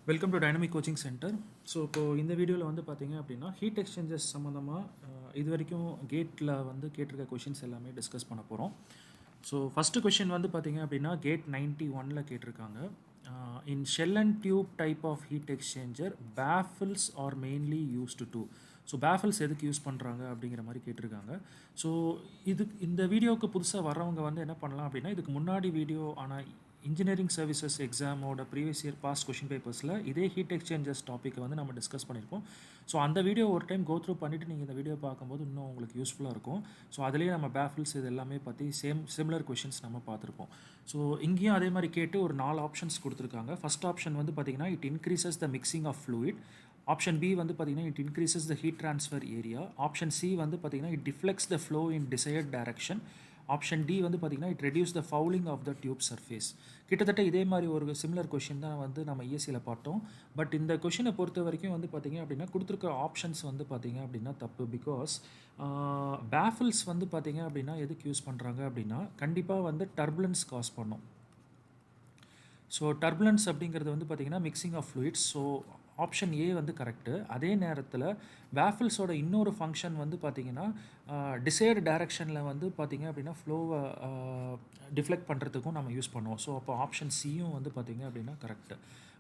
Welcome to dynamic coaching centre. So இப்போது இந்த வீடியோவில் வந்து பார்த்தீங்க அப்படின்னா ஹீட் எக்ஸ்சேஞ்சர்ஸ் சம்மந்தமாக இது வரைக்கும் கேட்டில் வந்து கேட்டிருக்க கொஷின்ஸ் எல்லாமே டிஸ்கஸ் பண்ண போகிறோம். ஸோ ஃபஸ்ட்டு கொஷின் வந்து பார்த்தீங்க அப்படின்னா கேட் 91 கேட்டிருக்காங்க. In shell and tube type of heat exchanger baffles are mainly used to. So baffles எதுக்கு யூஸ் பண்ணுறாங்க அப்படிங்கிற மாதிரி கேட்டிருக்காங்க. ஸோ இந்த வீடியோவுக்கு புதுசாக வர்றவங்க வந்து என்ன பண்ணலாம் அப்படின்னா, இதுக்கு முன்னாடி வீடியோ ஆனால் இன்ஜினியரிங் சர்வீசஸ் எக்ஸாமோட ப்ரீவியஸ் இயர் பாஸ்ட் கொஷின் பேப்பர்ஸில் இதே ஹீட் எக்ஸ்சேஞ்சர்ஸ் டாப்பிக்கை வந்து நம்ம டிஸ்கஸ் பண்ணியிருக்கோம். ஸோ அந்த வீடியோ ஒரு டைம் கோ த்ரூ பண்ணிவிட்டு நீங்கள் இந்த வீடியோ பார்க்கும்போது இன்னும் உங்களுக்கு யூஸ்ஃபுல்லாக இருக்கும். ஸோ அதிலேயே நம்ம பேஃபில்ஸ் இது எல்லாமே பற்றி சிமிலர் கொஷின்ஸ் நம்ம பார்த்துருப்போம். ஸோ இங்கேயும் அதே மாதிரி கேட்டு ஒரு 4 ஆப்ஷன்ஸ் கொடுத்துருக்காங்க. ஃபஸ்ட் ஆப்ஷன் வந்து பார்த்திங்கன்னா it increases the mixing of fluid. Option B வந்து பார்த்திங்கன்னா it increases the heat transfer area. Option C வந்து பார்த்திங்கன்னா it deflects the flow in desired direction. Option D வந்து பார்த்திங்கன்னா it reduce the fouling of the tube surface. கிட்டத்தட்ட இதே மாதிரி ஒரு சிமிலர் கொஷின் தான் வந்து நம்ம இஎஸ்சியில் பார்த்தோம். பட் இந்த கொஷினை பொறுத்த வரைக்கும் வந்து பார்த்திங்க அப்படின்னா கொடுத்துருக்க ஆப்ஷன்ஸ் வந்து பார்த்திங்க அப்படின்னா தப்பு. பிகாஸ் பேஃபில்ஸ் வந்து பார்த்திங்க அப்படின்னா எதுக்கு யூஸ் பண்ணுறாங்க அப்படின்னா கண்டிப்பாக வந்து டர்புலன்ஸ் காஸ் பண்ணும். ஸோ டர்புலன்ஸ் அப்படிங்கிறது வந்து பார்த்திங்கன்னா mixing of fluids. So option A வந்து கரெக்டு. அதே நேரத்தில் பேஃபில்ஸோட இன்னொரு ஃபங்க்ஷன் வந்து பார்த்திங்கன்னா டிசையர்டு டைரக்ஷனில் வந்து பார்த்திங்க அப்படின்னா ஃப்ளோவை டிஃப்ளெக்ட் பண்ணுறதுக்கும் நம்ம யூஸ் பண்ணுவோம். ஸோ அப்போ ஆப்ஷன் சியும் வந்து பார்த்திங்க அப்படின்னா கரெக்டு.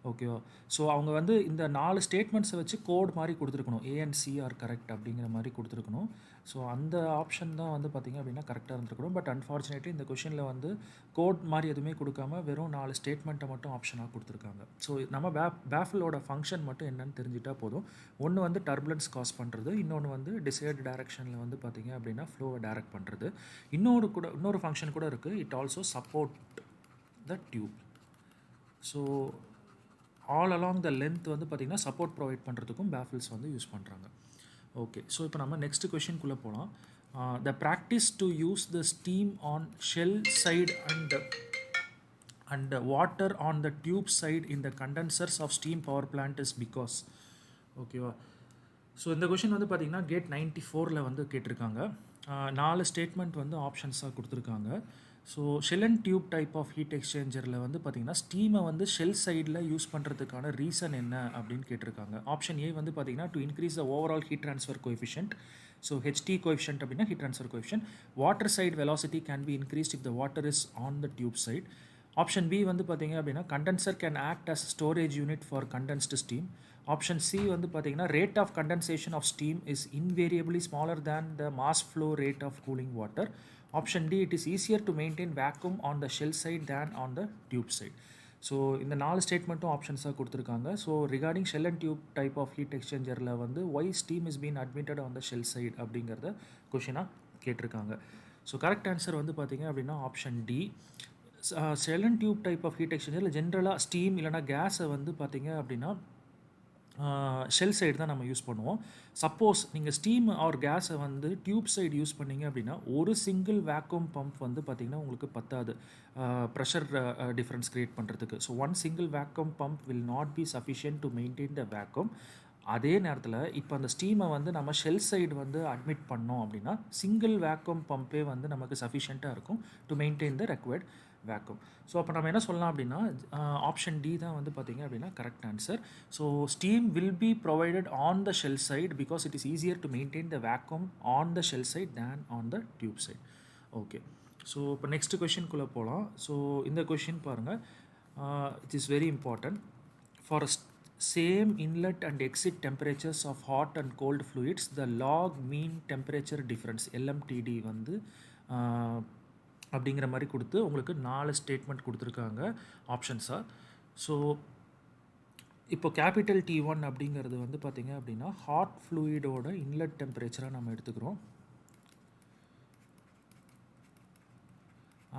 ஓகேவா? ஸோ அவங்க வந்து இந்த 4 ஸ்டேட்மெண்ட்ஸை வச்சு கோட் மாதிரி கொடுத்துருக்கணும். A and C are correct அப்படிங்கிற மாதிரி கொடுத்துருக்கணும். ஸோ அந்த ஆப்ஷன் தான் வந்து பார்த்திங்க அப்படின்னா கரெக்டாக இருந்திருக்கணும். பட் அன்ஃபார்ச்சுனேட்லி இந்த கொஷினில் வந்து கோட் மாதிரி எதுவுமே கொடுக்காம வெறும் 4 ஸ்டேட்மெண்ட்டை மட்டும் ஆப்ஷனாக கொடுத்துருக்காங்க. ஸோ நம்ம பேஃபிலோட ஃபங்க்ஷன் மட்டும் என்னன்னு தெரிஞ்சிட்டால் போதும். ஒன்று வந்து டர்புலன்ஸ் காஸ் பண்ணுறது, இன்னொன்று வந்து டிசையர்டு டைரக்ஷனில் வந்து பார்த்திங்க அப்படின்னா ஃப்ளோவை டைரக்ட் பண்ணுறது. இன்னொரு ஃபங்க்ஷன் கூட இருக்குது. It also support the tube. So all along the length வந்து பார்த்திங்கன்னா சப்போர்ட் ப்ரொவைட் பண்ணுறதுக்கும் பேஃபில்ஸ் வந்து யூஸ் பண்ணுறாங்க. ஓகே, ஸோ இப்போ நம்ம நெக்ஸ்ட் கொஷின்குள்ளே போகலாம். த practice to use the steam on shell side and water on the tube side in the condensers of steam power plant is because. ஓகேவா? ஸோ இந்த கொஷின் வந்து பார்த்திங்கன்னா கேட் 94 வந்து கேட்டிருக்காங்க. 4 ஸ்டேட்மெண்ட் வந்து ஆப்ஷன்ஸாக கொடுத்துருக்காங்க. So shell and tube type of heat எக்ஸ்சேஞ்சரில் வந்து பார்த்திங்கன்னா ஸ்டீமை வந்து ஷெல் சைடில் யூஸ் பண்ணுறதுக்கான ரீசன் என்ன அப்படின்னு கேட்டிருக்காங்க. ஆப்ஷன் ஏ வந்து பார்த்திங்கன்னா to increase the overall heat transfer coefficient. So HT coefficient அப்படின்னா heat transfer coefficient. Water side velocity can be increased if the water is on the tube side. Option B வந்து பார்த்திங்க அப்படின்னா condenser can act as storage unit for condensed steam. Option C வந்து பார்த்திங்கன்னா rate of condensation of steam is invariably smaller than the mass flow rate of cooling water. Option D it is easier to maintain vacuum on the shell side than on the tube side. So இந்த 4 ஸ்டேட்மெண்ட்டும் ஆப்ஷன்ஸாக கொடுத்துருக்காங்க. So regarding shell and tube type of heat எக்ஸ்சேஞ்சரில் வந்து why steam is been admitted on the shell side அப்படிங்கிறத கொஷினாக கேட்டிருக்காங்க. So correct answer வந்து பார்த்திங்க அப்படின்னா option D. Shell and tube type of heat எக்ஸ்சேஞ்சரில் ஜென்ரலாக ஸ்டீம் இல்லைனா கேஸை வந்து பார்த்திங்க அப்படின்னா ஷெல் சைடு தான் நம்ம யூஸ் பண்ணுவோம். சப்போஸ் நீங்கள் ஸ்டீம் ஆர் கேஸை வந்து டியூப் சைடு யூஸ் பண்ணிங்க அப்படின்னா ஒரு சிங்கிள் வேக்யூம் பம்ப் வந்து பார்த்திங்கன்னா உங்களுக்கு பத்தாது ப்ரெஷர் டிஃப்ரென்ஸ் க்ரியேட் பண்ணுறதுக்கு. So one single vacuum pump will not be sufficient to maintain the vacuum. அதே நேரத்தில் இப்போ அந்த ஸ்டீமை வந்து நம்ம ஷெல் சைடு வந்து அட்மிட் பண்ணோம் அப்படின்னா சிங்கிள் வேக்யூம் பம்பே வந்து நமக்கு சஃபிஷியண்ட்டாக இருக்கும் to maintain the required vacuum. So அப்போ நம்ம என்ன சொல்லலாம் அப்படின்னா ஆப்ஷன் டி தான் வந்து பார்த்திங்க அப்படின்னா correct answer. So steam will be provided on the shell side because it is easier to maintain the vacuum on the shell side than on the tube side. Okay, so இப்போ next கொஷின்குள்ளே போகலாம். So இந்த question பாருங்கள், it is very important. For same inlet and exit temperatures of hot and cold fluids, the log mean temperature difference LMTD வந்து அப்படிங்கிற மாதிரி கொடுத்து உங்களுக்கு 4 ஸ்டேட்மெண்ட் கொடுத்துருக்காங்க ஆப்ஷன்ஸாக. ஸோ இப்போ கேபிட்டல் T1 அப்படிங்கிறது வந்து பார்த்திங்க அப்படின்னா ஹாட் ஃப்ளூயிடோட இன்லெட் டெம்பரேச்சராக நம்ம எடுத்துக்கிறோம்.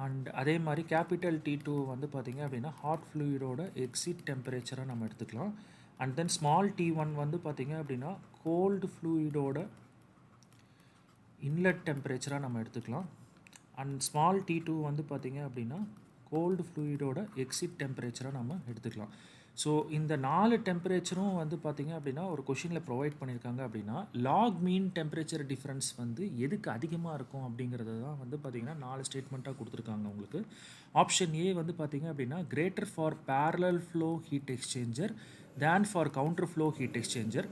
அண்ட் அதே மாதிரி கேபிட்டல் T2 வந்து பார்த்திங்க அப்படின்னா ஹாட் ஃப்ளூயிடோட எக்ஸிட் டெம்பரேச்சராக நம்ம எடுத்துக்கலாம். அண்ட் தென் ஸ்மால் T1 வந்து பார்த்திங்க அப்படின்னா கோல்டு ஃப்ளூயிடோட இன்லெட் டெம்பரேச்சராக நம்ம எடுத்துக்கலாம். அண்ட் ஸ்மால் T2 வந்து பார்த்திங்க அப்படின்னா கோல்டு ஃப்ளூயிடோட எக்ஸிட் டெம்பரேச்சராக நம்ம எடுத்துக்கலாம். ஸோ இந்த 4 டெம்பரேச்சரும் வந்து பார்த்திங்க அப்படின்னா ஒரு கொஷினில் ப்ரொவைட் பண்ணியிருக்காங்க அப்படின்னா லாக் மீன் டெம்பரேச்சர் டிஃப்ரென்ஸ் வந்து எதுக்கு அதிகமாக இருக்கும் அப்படிங்கிறது தான் வந்து பார்த்திங்கன்னா 4 ஸ்டேட்மெண்ட்டாக கொடுத்துருக்காங்க உங்களுக்கு. ஆப்ஷன் ஏ வந்து பார்த்திங்க அப்படின்னா greater for parallel flow heat exchanger, than for counter flow heat exchanger.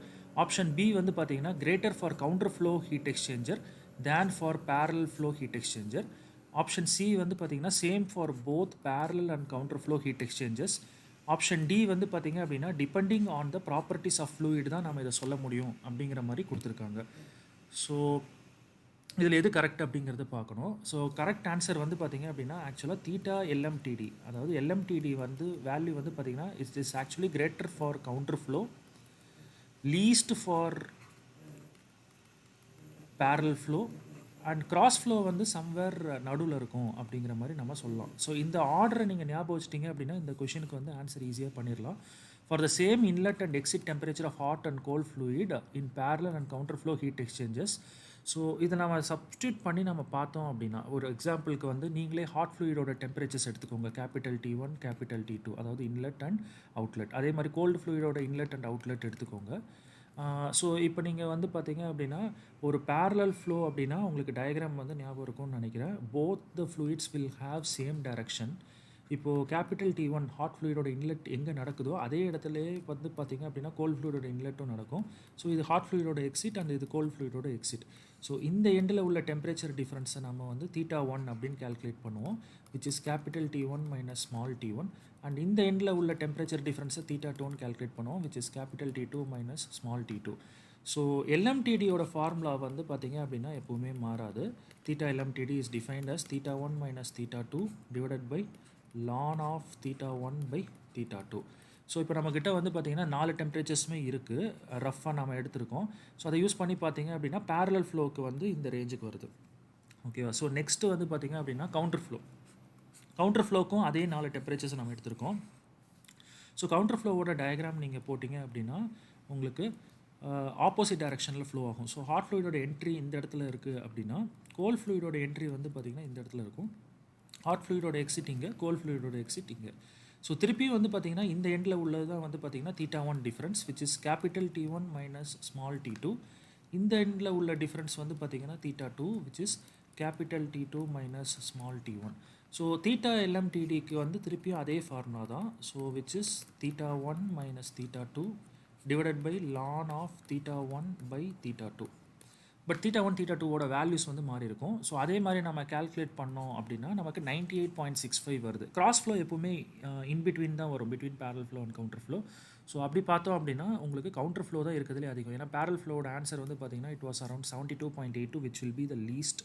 Option B வந்து பார்த்தீங்கன்னா greater for counter flow heat exchanger than for parallel flow heat exchanger. Option C வந்து பார்த்தீங்கன்னா same for both parallel and counter flow heat exchangers. Option D வந்து பார்த்தீங்க அப்படின்னா depending on the properties of fluid தான் நம்ம இதை சொல்ல முடியும் அப்படிங்கிற மாதிரி கொடுத்துருக்காங்க. ஸோ இதில் எது கரெக்ட் அப்படிங்கிறத பார்க்கணும். ஸோ கரெக்ட் ஆன்சர் வந்து பார்த்தீங்க அப்படின்னா ஆக்சுவலாக தீட்டா எல்எம்டிடி, அதாவது எல்எம்டிடி வந்து வேல்யூ வந்து பார்த்தீங்கன்னா is actually greater for counter flow, least for parallel flow and cross flow வந்து சம்வேர் நடுவில் இருக்கும் அப்படிங்கிற மாதிரி நம்ம சொல்லலாம். ஸோ இந்த ஆர்டரை நீங்கள் ஞாபகம் வச்சிட்டிங்க அப்படின்னா இந்த கொஷனுக்கு வந்து ஆன்சர் ஈஸியாக பண்ணிடலாம். For the same inlet and exit temperature of hot and cold fluid in parallel and counter flow heat exchanges. So இதை நம்ம சப்ஸ்டியூட் பண்ணி நம்ம பார்த்தோம் அப்படின்னா ஒரு எக்ஸாம்பிளுக்கு வந்து நீங்களே ஹாட் ஃப்ளூயிடோட டெம்பரேச்சர்ஸ் எடுத்துக்கோங்க, கேபிட்டல் T1 கேபிட்டல் T2, அதாவது இன்லெட் அண்ட் அவுட்லெட். அதே மாதிரி கோல்டு ஃப்ளூயிடோட இன்லெட் அண்ட் அவுட்லெட் எடுத்துக்கோங்க. ஸோ இப்போ நீங்கள் வந்து பார்த்தீங்க அப்படின்னா ஒரு parallel flow அப்படின்னா உங்களுக்கு டயக்ராம் வந்து ஞாபகம் இருக்கும்னு நினைக்கிறேன். Both the fluids will have same direction. இப்போது கேபிட்டல் T1 ஹாட் ஃப்ளூயிடோட இன்லெட் எங்கே நடக்குதோ அதே இடத்துலேயே வந்து பார்த்தீங்க அப்படின்னா கோல்ட் ஃப்ளூயிடோட இன்லெட்டும் நடக்கும். ஸோ இது ஹாட் ஃப்ளூயிடோட எக்ஸிட் அண்ட் இது கோல்ட் ஃப்ளூயிடோட எக்ஸிட். ஸோ இந்த எண்டில் உள்ள டெம்பரேச்சர் டிஃப்ரென்ஸை நம்ம வந்து θ1 அப்படின்னு கால்குலேட் பண்ணுவோம், which is capital T1 minus small t1. And இந்த எண்டில் உள்ள டெம்பரேச்சர் டிஃப்ரென்ஸை θ2 கால்குலேட் பண்ணுவோம், which is capital T2 minus small t2. So எல்எம்டிடியோட ஃபார்முலா வந்து பார்த்தீங்க அப்படின்னா எப்போவுமே மாறாது. Theta LMTD is defined as θ1 minus θ2 divided by ln of θ1 by θ2. So இப்போ நம்மக்கிட்ட வந்து பார்த்திங்கன்னா 4 டெம்பரேச்சர்ஸுமே இருக்குது, ரஃப்பாக நம்ம எடுத்திருக்கோம். ஸோ அதை யூஸ் பண்ணி பார்த்தீங்க அப்படின்னா parallel ஃப்ளோக்கு வந்து இந்த ரேஞ்சுக்கு வருது. ஓகேவா? ஸோ நெக்ஸ்ட்டு வந்து பார்த்திங்க அப்படின்னா கவுண்டர் ஃப்ளோக்கும் அதே 4 டெம்பரேச்சர்ஸ் நம்ம எடுத்திருக்கோம். ஸோ கவுண்டர் ஃப்ளோவோட டயக்ராம் நீங்கள் போட்டிங்க அப்படின்னா உங்களுக்கு ஆப்போசிட் டைரக்ஷனில் ஃப்ளோ ஆகும். ஸோ ஹாட் ஃப்ளூயிடோட என்ட்ரி இந்த இடத்துல இருக்குது அப்படின்னா கோல்ட் ஃப்ளூயிடோட என்ட்ரி வந்து பார்த்திங்கன்னா இந்த இடத்துல இருக்கும். ஹாட் ஃப்ளூயிடோட எக்ஸிட் இங்கே, கோல்ட் ஃப்ளூயிடோட எக்ஸிட் இங்கே. ஸோ திருப்பியும் வந்து பார்த்திங்கன்னா இந்த எண்டில் உள்ளது தான் வந்து பார்த்திங்கன்னா θ1 difference, which is capital T1 minus small t2. இந்த எண்டில் உள்ள டிஃப்ரென்ஸ் வந்து பார்த்திங்கன்னா θ2, which is capital T2 minus small t1. So theta எல்எம்டிடிக்கு வந்து திருப்பியும் அதே ஃபார்முலா தான். So which is θ1 minus θ2 divided by ln of θ1 by θ2. But θ1 θ2ஓட வேல்யூஸ் வந்து மாறி இருக்கும். ஸோ அதே மாதிரி நம்ம கால்குலேட் பண்ணோம் அப்படின்னா நமக்கு 98.65 வருது. கிராஸ் ஃப்ளோ எப்பவுமே இன்பிட்வீன் தான் வரும், between parallel flow and counter flow. So அப்படி பார்த்தோம் அப்படின்னா உங்களுக்கு கவுண்டர் ஃப்ளோ தான் இருக்கிறதுலே அதிகம். ஏன்னா parallel flowவோட ஆன்சர் வந்து பார்த்தீங்கன்னா it was around 72.82 which will be the least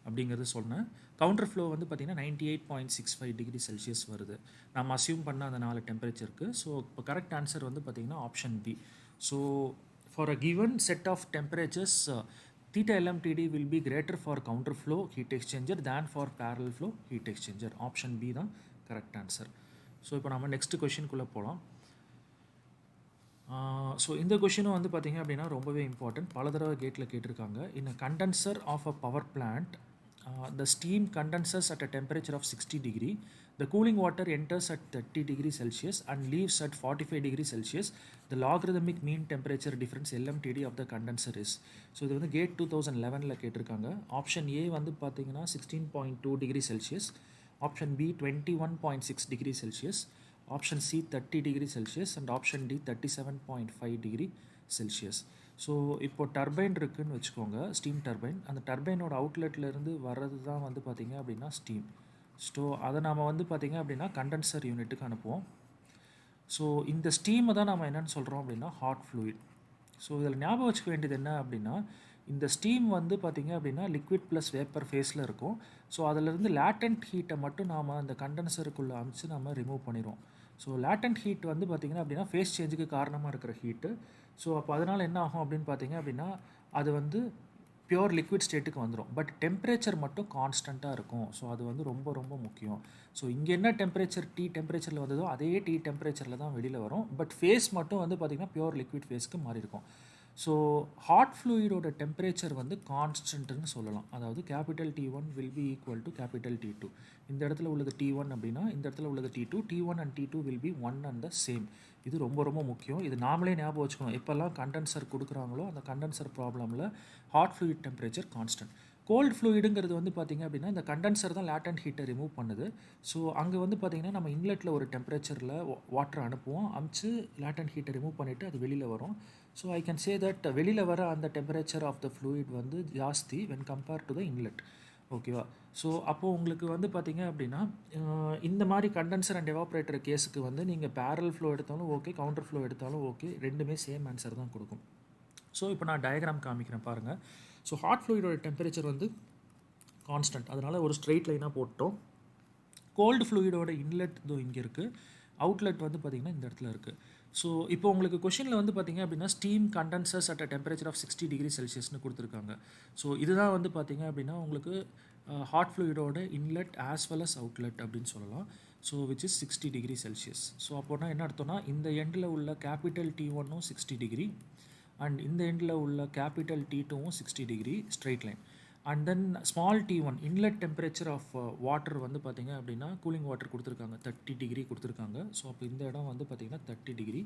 அப்படிங்கிறது சொன்னேன். கவுண்டர் ஃப்ளோ வந்து பார்த்திங்கன்னா 98.65 டிகிரி செல்சியஸ் வருது நம்ம அசியூம் பண்ண அந்த 4 டெம்பரேச்சருக்கு. ஸோ இப்போ கரெக்ட் ஆன்சர் வந்து பார்த்திங்கன்னா option B. So for a given set of temperatures theta LMTD will be greater for counter flow heat exchanger than for parallel flow heat exchanger. Option B தான் correct answer. So இப்போ நம்ம next கொஷின்குள்ளே போகலாம். So இந்த கொஷினும் வந்து பார்த்திங்க அப்படின்னா ரொம்பவே இம்பார்ட்டன்ட், பல தடவை கேட்டில் கேட்டிருக்காங்க. In a condenser of a power plant the steam condenses at a temperature of 60 degree. The cooling water enters at 30 degrees Celsius and leaves at 45 degrees Celsius. The logarithmic mean temperature difference LMTD of the condenser is. So இது வந்து gate 2011 கேட்டிருக்காங்க. Option A வந்து பார்த்தீங்கன்னா 16.2 degree Celsius, option B 21.6 degree Celsius, option C 30 degree Celsius and option D 37.5 degree Celsius. So இப்போ turbine இருக்குதுன்னு வச்சுக்கோங்க, steam turbine. அந்த டர்பைனோட அவுட்லெட்லேருந்து வர்றது தான் வந்து பார்த்திங்க அப்படின்னா ஸ்டீம். ஸோ அதை நாம் வந்து பார்த்திங்க அப்படின்னா கண்டென்சர் யூனிட்டுக்கு அனுப்புவோம். ஸோ இந்த ஸ்டீமை தான் நம்ம என்னென்னு சொல்கிறோம் அப்படின்னா ஹாட் ஃப்ளூயிட். ஸோ இதில் ஞாபகம் வச்சுக்க வேண்டியது என்ன அப்படின்னா இந்த ஸ்டீம் வந்து பார்த்திங்க அப்படின்னா லிக்விட் ப்ளஸ் வேப்பர் ஃபேஸில் இருக்கும். ஸோ அதிலிருந்து லேட்டன்ட் ஹீட்டை மட்டும் நாம் அந்த கண்டென்சருக்குள்ளே அமைச்சு நம்ம ரிமூவ் பண்ணிடுவோம். ஸோ லேட்டன்ட் ஹீட் வந்து பார்த்திங்கன்னா அப்படின்னா ஃபேஸ் சேஞ்சுக்கு காரணமாக இருக்கிற ஹீட்டு. ஸோ அப்போ அதனால் என்ன ஆகும் அப்படின்னு பார்த்தீங்க அப்படின்னா அது வந்து பியூர் லிக்விட் ஸ்டேட்டுக்கு வந்துடும். பட் டெம்பரேச்சர் மட்டும் கான்ஸ்டண்ட்டாக இருக்கும். ஸோ அது வந்து ரொம்ப ரொம்ப முக்கியம். ஸோ இங்கே என்ன டெம்பரேச்சர் T டெம்பரேச்சரில் வந்ததோ அதே T டெம்பரேச்சரில் தான் வெளியில் வரும். பட் ஃபேஸ் மட்டும் வந்து பார்த்திங்கன்னா பியூர் லிக்விட் ஃபேஸ்க்கு மாறி இருக்கும். ஸோ ஹாட் ஃப்ளூயிடோட டெம்பரேச்சர் வந்து கான்ஸ்டன்ட்னு சொல்லலாம். அதாவது capital T1 will be equal to capital T2. இந்த இடத்துல உள்ளது T1 அப்படின்னா இந்த இடத்துல உள்ளது T2. T1 and T2 will be one and the same. இது ரொம்ப ரொம்ப முக்கியம். இது நாமளே ஞாபகம் வச்சுக்கணும். எப்போல்லாம் கண்டென்சர் கொடுக்குறாங்களோ அந்த கண்டென்சர் ப்ராப்ளமில் hot fluid temperature constant. Cold ஃப்ளூயிடுங்கிறது வந்து பார்த்திங்க அப்படின்னா இந்த கண்டென்சர் தான் லேட்டன்ட் ஹீட்டை ரிமூவ் பண்ணுது. ஸோ அங்கே வந்து பார்த்திங்கன்னா நம்ம இன்லெட்டில் ஒரு டெம்பரேச்சரில் வாட்டர் அனுப்புவோம், அமுச்சு லேட்டன்ட் ஹீட்டை ரிமூவ் பண்ணிவிட்டு அது வெளியில் வரும். So I can say that வெளியில் வர அந்த டெம்பரேச்சர் ஆஃப் த ஃப்ளூயிட் வந்து ஜாஸ்தி when compare to the inlet. ஓகேவா? ஸோ அப்போது உங்களுக்கு வந்து பார்த்திங்க அப்படின்னா இந்த மாதிரி கண்டென்சர் அண்ட் எவாப்ரேட்டர் கேஸுக்கு வந்து நீங்கள் பேரல் ஃப்ளோ எடுத்தாலும் ஓகே, கவுண்டர் ஃப்ளோ எடுத்தாலும் ஓகே, ரெண்டுமே சேம் ஆன்சர் தான் கொடுக்கும். ஸோ இப்போ நான் டயக்ராம் காமிக்கிறேன் பாருங்கள். ஸோ ஹாட் ஃப்ளூயிடோட டெம்பரேச்சர் வந்து கான்ஸ்டன்ட், அதனால் ஒரு ஸ்ட்ரெயிட் லைனாக போட்டோம். கோல்டு ஃப்ளூயிடோட இன்லெட் இதோ இங்கே இருக்குது, அவுட்லெட் வந்து பார்த்திங்கன்னா இந்த இடத்துல இருக்குது. ஸோ இப்போ உங்களுக்கு கொஷினில் வந்து பார்த்திங்க அப்படின்னா steam condensers at a temperature of 60 degree செல்சியஸ்னு கொடுத்துருக்காங்க. ஸோ இதுதான் வந்து பார்த்திங்க அப்படின்னா உங்களுக்கு ஹாட் ஃப்ளூயிடோட inlet as well as outlet அப்படின்னு சொல்லலாம். So which is 60 degree Celsius. So அப்போனா என்ன அர்த்தம்னா இந்த எண்டில் உள்ள கேபிட்டல் T1ம் 60 டிகிரி அண்ட் இந்த எண்டில் உள்ள கேபிட்டல் T2ம் 60 degree straight line. And then small T1 inlet temperature of water வந்து பார்த்திங்க அப்படின்னா கூலிங் வாட்டர் கொடுத்துருக்காங்க, 30 டிகிரி கொடுத்துருக்காங்க. ஸோ அப்போ இந்த இடம் வந்து பார்த்திங்கன்னா 30 டிகிரி.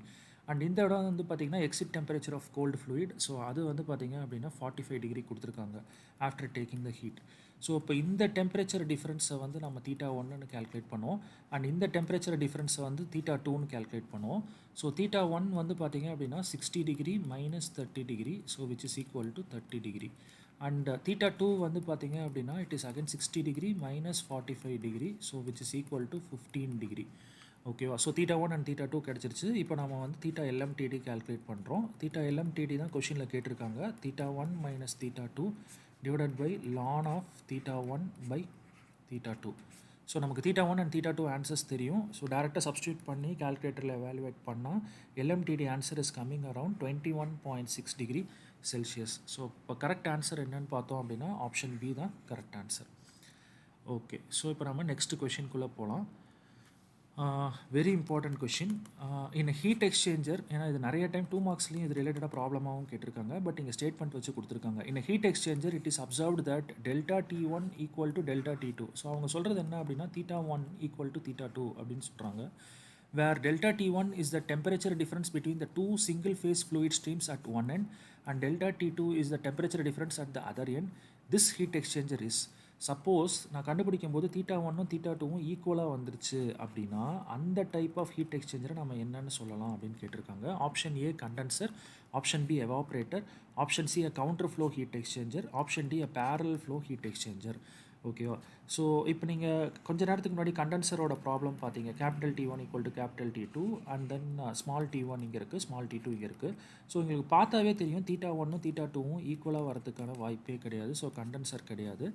அண்ட் இந்த இடம் வந்து பார்த்திங்கன்னா exit temperature of cold fluid. So அது வந்து பார்த்திங்க அப்படின்னா 45 டிகிரி கொடுத்துருக்காங்க after taking the heat. So இப்போ இந்த டெம்பரேச்சர் டிஃப்ரென்ஸை வந்து நம்ம θ1ன்னு கேல்குலேட் பண்ணுவோம் அண்ட் இந்த டெம்பரேச்சர் டிஃப்ரென்ஸை வந்து θ2ன்னு கேல்குலேட் பண்ணுவோம். ஸோ θ1 வந்து பார்த்திங்க அப்படின்னா 60 degree minus 30 degree, so which is equal to 30 degree. And θ2 வந்து பார்த்திங்க அப்படின்னா it is again 60 degree minus 45 degree, so which is equal to 15 degree. ஓகேவா? ஸோ θ1 அண்ட் θ2 கிடச்சிருச்சு. இப்போ நம்ம வந்து θLMTD கேல்குலேட் பண்ணுறோம். θLMTD தான் கொஷினில் கேட்டிருக்காங்க. θ1 minus θ2 divided by ln of θ1 by θ2. So நமக்கு θ1 அண்ட் θ2 ஆன்சர்ஸ் தெரியும். ஸோ டேரெக்டாக சப்ஸ்டியூட் பண்ணி கால்குலேட்டரில் எவாலுவேட் பண்ணால் LMTD answer is coming around 21.6 degree Celsius. So இப்போ கரெக்ட் ஆன்சர் என்னன்னு பார்த்தோம் அப்படின்னா ஆப்ஷன் பி தான் கரெக்ட் ஆன்சர். ஓகே, ஸோ இப்போ நம்ம நெக்ஸ்ட் கொஷின்குள்ளே போகலாம். Very important question in heat exchanger. ஏன்னா இது நிறைய டைம் 2 மார்க்ஸ்லையும் இது ரிலேட்டடாக ப்ராப்ளமாகவும் கேட்டிருக்காங்க. பட் இங்கே ஸ்டேட்மெண்ட் வச்சு கொடுத்துருக்காங்க. இன் heat exchanger it is observed that delta T1 equal to delta T2. So அவங்க சொல்கிறது என்ன அப்படின்னா θ1 ஈக்குவல் டு θ2 அப்படின்னு சொல்கிறாங்க. where delta T1 is the temperature difference between the two single phase fluid streams at one end and delta T2 is the temperature difference at the other end. This heat exchanger is, suppose நான் கண்டுபிடிக்கும் போது θ1ம் θ2வும் ஈக்குவலாக வந்துருச்சு அப்படின்னா அந்த type of heat எக்ஸ்சேஞ்சரை நம்ம என்னன்னு சொல்லலாம் அப்படின்னு கேட்டிருக்காங்க. Option A condenser, option B evaporator, option C a counter flow heat exchanger, option D a parallel flow heat exchanger. ஓகேவா? ஸோ இப்போ நீங்கள் கொஞ்ச நேரத்துக்கு முன்னாடி கண்டென்சரோட ப்ராப்ளம் பார்த்தீங்க. Capital T1 equal to capital T2 and then small T1 இங்கே இருக்குது, ஸ்மால் T2 இங்கே இருக்குது. ஸோ உங்களுக்கு பார்த்தாவே தெரியும் θ1ம் θ2வும் ஈக்குவலாக வரதுக்கான வாய்ப்பே கிடையாது. ஸோ கண்டென்சர் கிடையாது.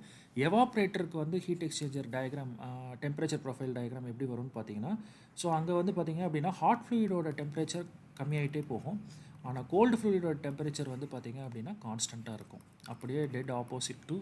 எவாப்ரேட்டருக்கு வந்து heat exchanger diagram, temperature profile diagram எப்படி வரும்னு பார்த்தீங்கன்னா, ஸோ அங்கே வந்து பார்த்தீங்க அப்படின்னா ஹாட் ஃப்ளூயிடோட டெம்பரேச்சர் கம்மியாகிட்டே போகும். ஆனால் கோல்டு ஃப்ளூயிடோட டெம்பரேச்சர் வந்து பார்த்தீங்க அப்படின்னா கான்ஸ்டண்ட்டாக இருக்கும். அப்படியே டெட் ஆப்போசிட் டு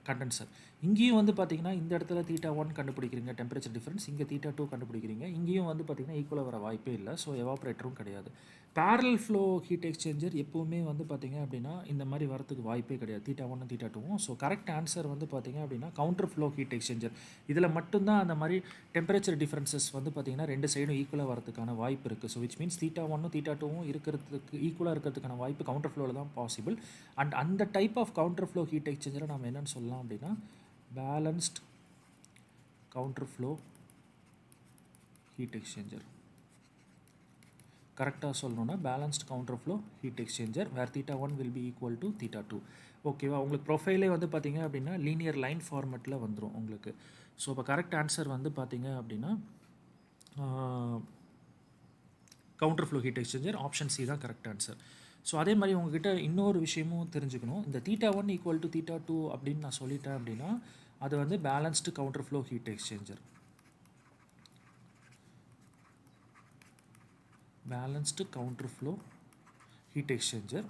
கண்டென்சர். இங்கேயும் வந்து பார்த்திங்கன்னா இந்த இடத்துல θ1 கண்டுபிடிக்கிறீங்க டெம்பரேச்சர் டிஃப்ரென்ஸ், இங்கே θ2 கண்டுபிடிக்கிறீங்க. இங்கேயும் வந்து பார்த்திங்கன்னா ஈக்குவலாக வர வாய்ப்பே இல்லை. ஸோ எவாப்ரேட்டரும் கிடையாது. பேரல் ஃப்ளோ ஹீட் எக்ஸ்சேஞ்சர் எப்போவுமே வந்து பார்த்திங்க அப்படின்னா இந்த மாதிரி வரத்துக்கு வாய்ப்பே கிடையாது, θ1 θ2வும். ஸோ கரெக்ட் ஆன்சர் வந்து பார்த்திங்க அப்படின்னா கவுண்டர் ஃப்ளோ ஹீட் எக்ஸ்சேஞ்சர். இதில் மட்டும்தான் அந்த மாதிரி டெம்பரேச்சர் டிஃப்ரென்சஸ் வந்து பார்த்திங்கன்னா ரெண்டு சைடும் ஈக்குவலாக வரதுக்கான வாய்ப்பு இருக்குது. ஸோ விச் மீன்ஸ் θ1ம் θ2வும் இருக்கிறதுக்கு ஈக்குவலாக இருக்கிறதுக்கான வாய்ப்பு கவுண்டர் ஃப்ளோவில் தான் பாசிபிள். அண்ட் அந்த type of counter flow heat எக்ஸ்சேஞ்சரை நம்ம என்னென்னு சொல்லலாம் அப்படின்னா balanced counter flow heat exchanger. கரெக்டாக சொல்லணும்னா balanced counter flow heat exchanger where θ1 will be equal to θ2. ஓகேவா? உங்களுக்கு ப்ரொஃபைலே வந்து பார்த்திங்க அப்படின்னா லீனியர் லைன் ஃபார்மெட்டில் வந்துடும் உங்களுக்கு. ஸோ இப்போ கரெக்ட் ஆன்சர் வந்து பார்த்திங்க அப்படின்னா counter flow heat exchanger, option C தான் கரெக்ட் ஆன்சர். ஸோ அதே மாதிரி உங்ககிட்ட இன்னொரு விஷயமும் தெரிஞ்சுக்கணும். இந்த θ1 ஈக்குவல் டு θ2 அப்படின்னு நான் சொல்லிட்டேன் அப்படின்னா அது வந்து balanced counter flow heat exchanger. Balanced counter flow heat exchanger.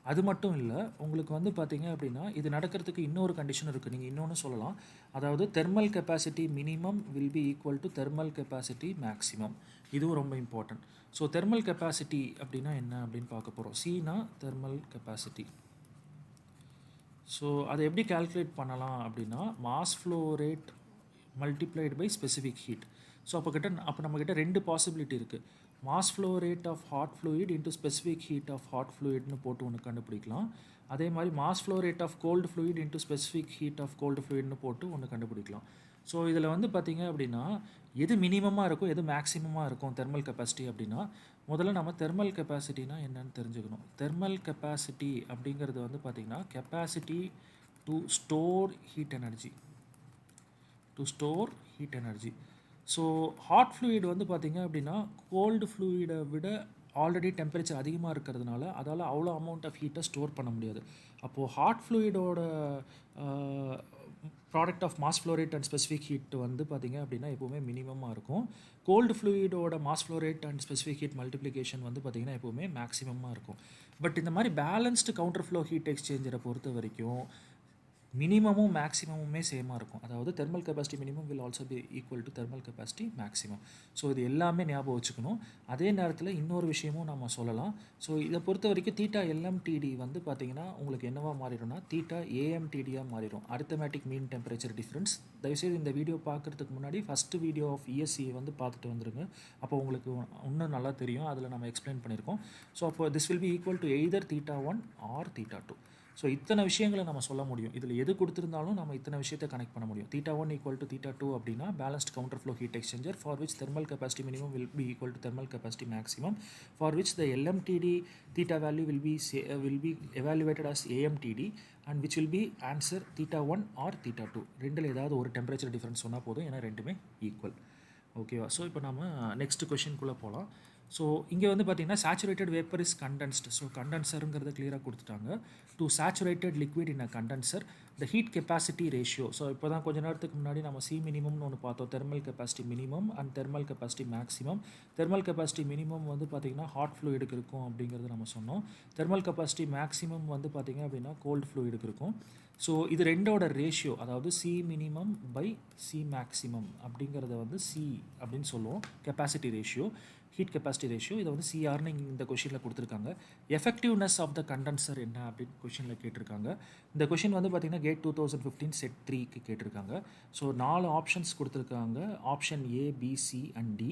அது மட்டும் இல்லை, உங்களுக்கு வந்து பார்த்திங்க அப்படின்னா இது நடக்கிறதுக்கு இன்னொரு கண்டிஷன் இருக்குது. நீங்கள் இன்னொன்று சொல்லலாம், அதாவது thermal capacity minimum will be equal to thermal capacity maximum. இதுவும் ரொம்ப இம்பார்ட்டன்ட். ஸோ தெர்மல் கெப்பாசிட்டி அப்படின்னா என்ன அப்படின்னு பார்க்க போகிறோம். சினா தெர்மல் கெப்பாசிட்டி. ஸோ அதை எப்படி கால்குலேட் பண்ணலாம் அப்படின்னா mass flow rate multiplied by specific heat. So அப்போ நம்மக்கிட்ட ரெண்டு பாசிபிலிட்டி இருக்குது. Mass flow rate of hot fluid into specific heat of hot ஃப்ளூயிட்னு போட்டு ஒன்று கண்டுபிடிக்கலாம். அதே மாதிரி mass flow rate of cold fluid into specific heat of cold ஃப்ளூயிட்னு போட்டு ஒன்று கண்டுபிடிக்கலாம். ஸோ இதில் வந்து பார்த்திங்க அப்படின்னா எது மினிமமாக இருக்கும் எது மேக்ஸிமமாக இருக்கும் தெர்மல் கெப்பாசிட்டி அப்படின்னா, முதல்ல நம்ம தெர்மல் கெப்பாசிட்டினா என்னன்னு தெரிஞ்சுக்கணும். தெர்மல் கெப்பாசிட்டி அப்படிங்கிறது வந்து பார்த்திங்கன்னா capacity to store heat energy. So hot fluid வந்து பார்த்திங்க அப்படின்னா கோல்டு ஃப்ளூயிடை விட ஆல்ரெடி டெம்பரேச்சர் அதிகமாக இருக்கிறதுனால அதால் அவ்வளோ அமௌண்ட் ஆஃப் ஹீட்டை ஸ்டோர் பண்ண முடியாது. அப்போது ஹாட் ஃப்ளூயிடோட product of mass flow rate and specific heat வந்து பார்த்திங்க அப்படின்னா எப்போவுமே மினிமமாக இருக்கும். கோல்டு ஃப்ளூயிடோட mass flow rate and specific heat multiplication வந்து பார்த்திங்கன்னா எப்போவுமே மேக்ஸிமமாக இருக்கும். பட் இந்த மாதிரி பேலன்ஸ்டு கவுண்டர் ஃப்ளோ ஹீட் எக்ஸ்சேஞ்சரை பொறுத்த வரைக்கும் மினிமமும் மேக்ஸிமமுமே சேமாக இருக்கும். அதாவது thermal capacity minimum will also be equal to thermal capacity maximum. So இது எல்லாமே ஞாபகம் வச்சுக்கணும். அதே நேரத்தில் இன்னொரு விஷயமும் நம்ம சொல்லலாம். ஸோ இதை பொறுத்த வரைக்கும் தீட்டா எல்எம்டிடி வந்து பார்த்திங்கன்னா உங்களுக்கு என்னவா மாறிடும்னா தீட்டா ஏஎம்டிடியாக மாறிடும், அரித்தமேட்டிக் மீன் டெம்பரேச்சர் டிஃப்ரென்ஸ். தயவுசெய்து இந்த வீடியோ பார்க்குறதுக்கு முன்னாடி ஃபஸ்ட்டு வீடியோ ஆஃப் இஎஸ்சி வந்து பார்த்துட்டு வந்துருங்க. அப்போ உங்களுக்கு இன்னும் நல்லா தெரியும், அதில் நம்ம எக்ஸ்பிளைன் பண்ணியிருக்கோம். ஸோ அப்போ this will be equal to either theta 1 or theta 2. So இத்தனை விஷயங்களை நம்ம சொல்ல முடியும். இதில் எது கொடுத்துருந்தாலும் நம்ம இத்தனை விஷயத்தை கனெக்ட் பண்ண முடியும். தீட்டா 1 ஈக்குவல் டு தீட்டா 2 அப்படின்னா balanced counter flow heat exchanger for which thermal capacity minimum will be equal to thermal capacity maximum for which the LMTD theta value will be evaluated as AMTD and which will be answer theta 1 or theta 2. ரெண்டில் ஏதாவது ஒரு temperature difference சொன்னால் போதும், ஏன்னா ரெண்டுமே equal. ஓகேவா? So இப்போ நம்ம நெக்ஸ்ட் கொஷின்குள்ளே போகலாம். ஸோ இங்கே வந்து பார்த்திங்கன்னா saturated vapour is condensed. So கண்டென்சருங்கிறத கிளியராக கொடுத்துட்டாங்க. To saturated liquid in a condenser the heat capacity ratio. So இப்போ தான் கொஞ்ச நேரத்துக்கு முன்னாடி நம்ம சி மினிமம்னு ஒன்று பார்த்தோம், thermal capacity minimum and thermal capacity maximum. Thermal capacity minimum வந்து பார்த்திங்கன்னா ஹாட் ஃப்ளூயிடுக்கு இருக்கும் அப்படிங்கிறது நம்ம சொன்னோம். தெர்மல் கெப்பாசிட்டி மேக்ஸிமம் வந்து பார்த்திங்க அப்படின்னா கோல்டு ஃப்ளூயிடுக்கு இருக்கும். ஸோ இது ரெண்டோட ரேஷியோ, அதாவது C minimum by C maximum அப்படிங்கிறத வந்து சி அப்படின்னு சொல்லுவோம், capacity ratio, heat capacity ratio. இதை வந்து சிஆர்னு இந்த கொஷினில் கொடுத்துருக்காங்க. எஃபெக்டிவ்னஸ் ஆஃப் த கண்டென்சர் என்ன அப்படின்னு கொஷினில் கேட்டிருக்காங்க. இந்த கொஷின் வந்து பார்த்திங்கன்னா கேட் 2015 செட் 3க்கு கேட்டிருக்காங்க. ஸோ 4 ஆப்ஷன்ஸ் கொடுத்துருக்காங்க, option A, B, C and D.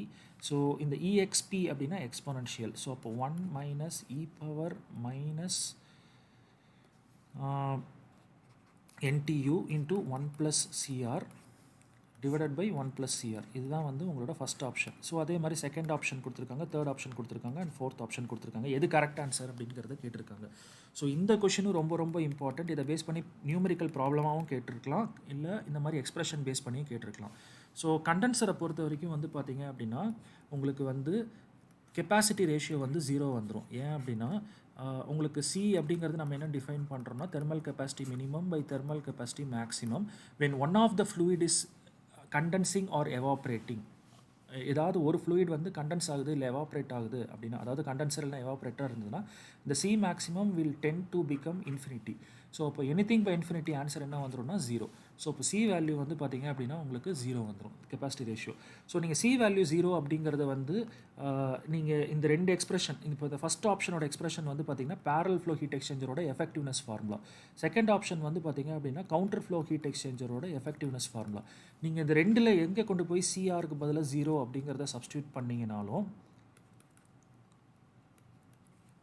So இந்த இஎக்ஸ்பி அப்படின்னா எக்ஸ்பொனன்ஷியல். ஸோ அப்போ 1 minus E power minus NTU into 1 plus CR divided by 1 plus CR. இதுதான் வந்து உங்களோட ஃபஸ்ட் ஆப்ஷன். ஸோ அதே மாதிரி செகண்ட் ஆப்ஷன் கொடுத்துருக்காங்க, தேர்ட் ஆப்ஷன் கொடுத்துருக்காங்க அண்ட் ஃபோர்த் ஆப்ஷன் கொடுத்துருக்காங்க. எது கரெக்ட் ஆன்சர் அப்படிங்கிறத கேட்டிருக்காங்க. ஸோ இந்த கொஷினும் ரொம்ப ரொம்ப இம்பார்ட்டண்ட். இதை பேஸ் பண்ணி நியூமெரிக்கல் ப்ராப்ளமாகவும் கேட்டிருக்கலாம், இல்லை இந்த மாதிரி எக்ஸ்பிரஷன் பேஸ் பண்ணியும் கேட்டிருக்கலாம். ஸோ கண்டென்சரை பொறுத்த வரைக்கும் வந்து பார்த்திங்க அப்படின்னா உங்களுக்கு வந்து கெப்பாசிட்டி ரேஷியோ வந்து 0 வந்துடும். ஏன் அப்படின்னா உங்களுக்கு சி அப்படிங்கிறது நம்ம என்ன டிஃபைன் பண்ணுறோம்னா thermal capacity minimum by thermal capacity maximum when one of the fluid is condensing or evaporating. ஏதாவது ஒரு ஃப்ளூயிட் வந்து கண்டென்ஸ் ஆகுது இல்லை எவாப்ரேட் ஆகுது அப்படின்னா, அதாவது கண்டென்சர் இல்லை எவாப்ரேட்டாக இருந்ததுன்னா இந்த C maximum will ten to become infinity. So இப்போ எனிதிங் பை இன்ஃபினிட்டி ஆன்சர் என்ன வந்துடும்னா 0. ஸோ இப்போ சி வேல்யூ வந்து பார்த்திங்க அப்படின்னா உங்களுக்கு 0 வந்துடும் கெப்பாசிட்டி ரேஷியோ. ஸோ நீங்கள் சி வேல்யூ 0 அப்படிங்கிறத வந்து நீங்கள் இந்த ரெண்டு எக்ஸ்பிரஷன், இப்போ இந்த ஃபஸ்ட் ஆப்ஷனோட எக்ஸ்பிரஷன் வந்து பார்த்திங்கன்னா பேரல் ஃப்ளோ ஹீட் எக்ஸ்சேஞ்சரோட எஃபெக்டிவ்னஸ் ஃபார்முலா. செகண்ட் ஆப்ஷன் வந்து பார்த்திங்க அப்படின்னா கவுண்டர் ஃப்ளோ ஹீட் எக்ஸ்சேஞ்சரோட எஃபெக்டிவ்னஸ் ஃபார்முலா. நீங்கள் இந்த ரெண்டில் எங்கே கொண்டு போய் சிஆருக்கு பதிலாக 0 அப்படிங்கிறத சப்ஸ்டியூட் பண்ணிங்கனாலும்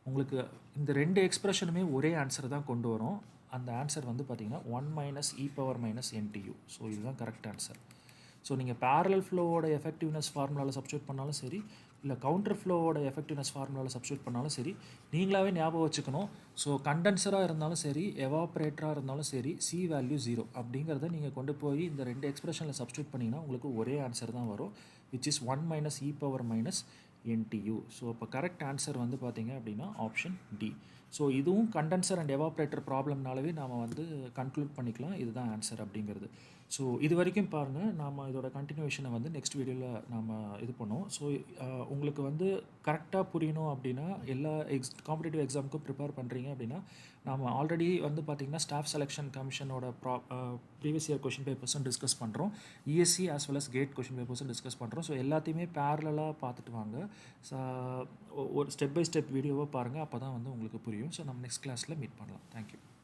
உங்களுக்கு இந்த ரெண்டு எக்ஸ்பிரஷனுமே ஒரே ஆன்சர் தான் கொண்டு வரும். அந்த ஆன்சர் வந்து பார்த்திங்கன்னா 1 minus E power minus NTU. So இதுதான் கரெக்ட் ஆன்சர். ஸோ நீங்கள் பேரலல் ஃப்ளோவோட எஃபெக்டிவ்னஸ் ஃபார்முலாவில் சப்ஸ்டியூட் பண்ணாலும் சரி, இல்லை கவுண்டர் ஃப்ளோவோட எஃபெக்டிவ்னஸ் ஃபார்முலாவில் சப்ஸ்டியூட் பண்ணாலும் சரி, நீங்களாவே ஞாபகம் வச்சுக்கணும். ஸோ கண்டென்சராக இருந்தாலும் சரி, எவாப்ரேட்டராக இருந்தாலும் சரி, சி வேல்யூ 0 அப்படிங்கிறத நீங்கள் கொண்டு போய் இந்த ரெண்டு எக்ஸ்பிரஷனில் சப்ஸ்டியூட் பண்ணிங்கன்னா உங்களுக்கு ஒரே ஆன்சர் தான் வரும், which is 1 minus E power minus NTU. So இப்போ கரெக்ட் ஆன்சர் வந்து பார்த்திங்க அப்படின்னா ஆப்ஷன் டி. ஸோ இதுவும் கண்டென்சர் அண்ட் எவாப்ரேட்டர் ப்ராப்ளம்னாலவே நாம் வந்து கன்க்ளூட் பண்ணிக்கலாம் இதுதான் ஆன்சர் அப்படிங்கிறது. ஸோ இது வரைக்கும் பாருங்கள், நாம் இதோட கண்டினியூஷனை வந்து நெக்ஸ்ட் வீடியோவில் நாம் இது பண்ணோம். ஸோ உங்களுக்கு வந்து கரெக்டாக புரியணும் அப்படின்னா எல்லா காம்படிட்டிவ் எக்ஸாமுக்கும் ப்ரிப்பேர் பண்ணுறீங்க அப்படின்னா நாம் ஆல்ரெடி வந்து பார்த்திங்கன்னா ஸ்டாஃப் செலெக்ஷன் கமிஷனோட ப்ரீவியஸ் இயர் கொஷின் பேப்பர்ஸும் டிஸ்கஸ் பண்ணுறோம், ESC as well as GATE question பேப்பர்ஸும் டிஸ்கஸ் பண்ணுறோம். ஸோ எல்லாத்தையுமே பேரலாக பார்த்துட்டு வாங்க, ஒரு ஸ்டெப் பை ஸ்டெப் வீடியோவாக பாருங்கள், அப்போ தான் வந்து உங்களுக்கு புரியும். ஸோ நம்ம நெக்ஸ்ட் கிளாஸில் மீட் பண்ணலாம். தேங்க்யூ.